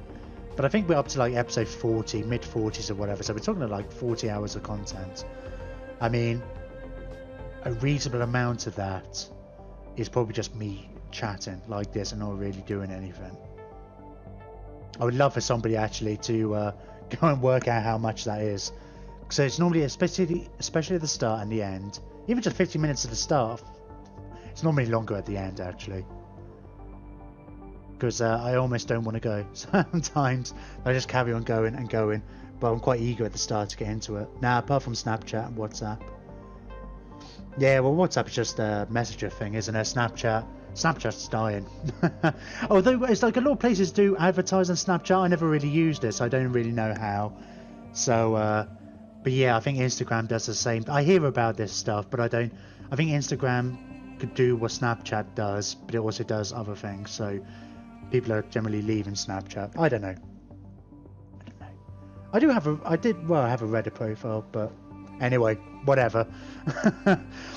Speaker 1: But I think we're up to like episode 40, mid-40s or whatever. So we're talking about like 40 hours of content. I mean, a reasonable amount of that is probably just me chatting like this and not really doing anything. I would love for somebody actually to go and work out how much that is. So it's normally, especially at the start and the end, even just 50 minutes at the start, it's normally longer at the end actually. Because I almost don't want to go. Sometimes I just carry on going and going, but I'm quite eager at the start to get into it. Now, apart from Snapchat and WhatsApp. Yeah, well, WhatsApp is just a messenger thing, isn't it? Snapchat's dying. Although it's like a lot of places do advertise on Snapchat, I never really used it, so I don't really know how. So, but yeah, I think Instagram does the same. I hear about this stuff, but I don't. I think Instagram could do what Snapchat does, but it also does other things. So people are generally leaving Snapchat. I don't know. I have a Reddit profile, but anyway, whatever.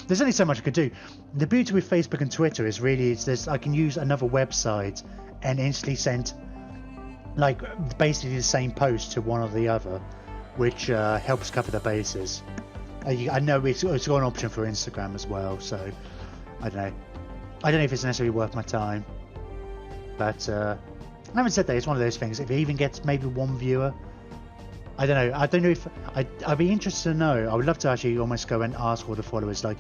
Speaker 1: There's only so much I could do. The beauty with Facebook and Twitter is really I can use another website and instantly send like basically the same post to one or the other, which helps cover the bases. I know it's got an option for Instagram as well, so I don't know. I don't know if it's necessarily worth my time, but having said that, it's one of those things. If it even gets maybe one viewer, I don't know. I don't know if I'd be interested to know. I would love to actually almost go and ask all the followers, like,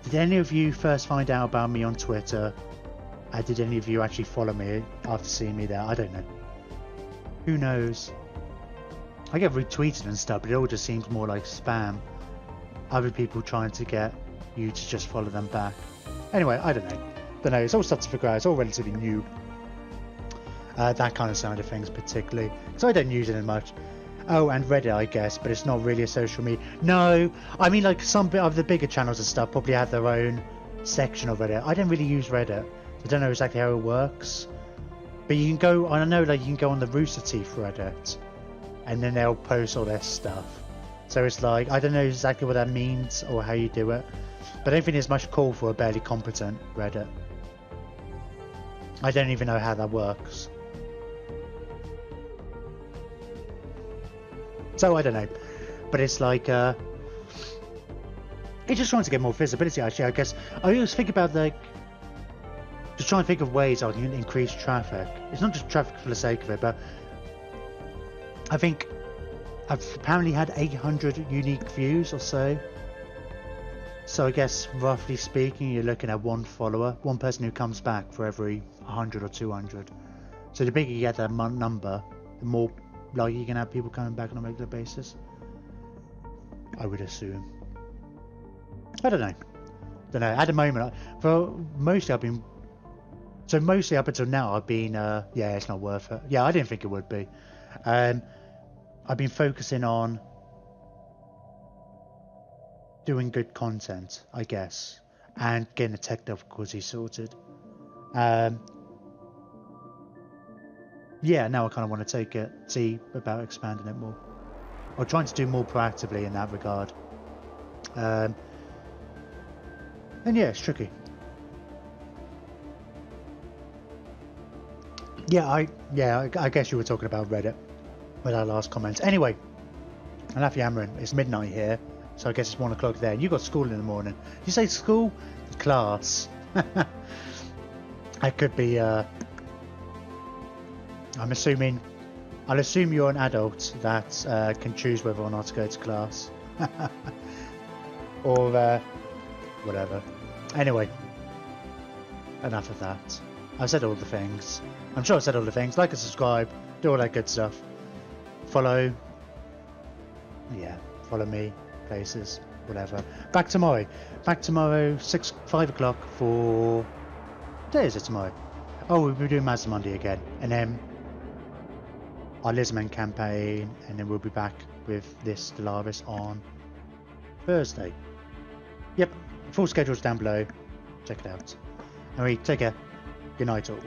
Speaker 1: did any of you first find out about me on Twitter? Did any of you actually follow me after seeing me there? I don't know. Who knows? I get retweeted and stuff, but it all just seems more like spam. Other people trying to get you to just follow them back. Anyway, I don't know. It's all stuff to figure out. It's all relatively new. That kind of side of things particularly. So I don't use it as much. Oh, and Reddit, I guess, but it's not really a social media. No, I mean, like some of the bigger channels and stuff probably have their own section of Reddit. I don't really use Reddit. I don't know exactly how it works. But you can go, I don't know, like you can go on the Rooster Teeth Reddit, and then they'll post all their stuff. So it's like, I don't know exactly what that means or how you do it, but I don't think there's much call for a barely competent Reddit. I don't even know how that works. So I don't know, but it's like it's just trying to get more visibility. Actually, I guess I always think about like just trying to think of ways I can increase traffic. It's not just traffic for the sake of it, but I think I've apparently had 800 unique views or so. So I guess roughly speaking, you're looking at one follower, one person who comes back for every 100 or 200. So the bigger you get that number, the more likely you can have people coming back on a regular basis, I would assume. I don't know. At the moment, mostly up until now, I've been yeah, it's not worth it. Yeah, I didn't think it would be. I've been focusing on doing good content, I guess, and getting the tech difficulty sorted. Yeah, now I kind of want to see about expanding it more, or trying to do more proactively in that regard. And yeah, it's tricky. Yeah, I guess you were talking about Reddit with our last comments. Anyway, enough yammering. It's midnight here, so I guess it's 1 o'clock there. You got school in the morning. Did you say school? Class. I could be. I'll assume you're an adult that can choose whether or not to go to class. Or whatever. Anyway, enough of that. I've said all the things. I'm sure I've said all the things. Like and subscribe, do all that good stuff. Follow. Yeah, follow me, places, whatever. Back tomorrow, 5 o'clock for... What day is it tomorrow? Oh, we'll be doing Mazda Monday again. And then our Lisman campaign, and then we'll be back with this Stellaris on Thursday. Yep, full schedule's down below. Check it out. Anyway, take care. Good night all.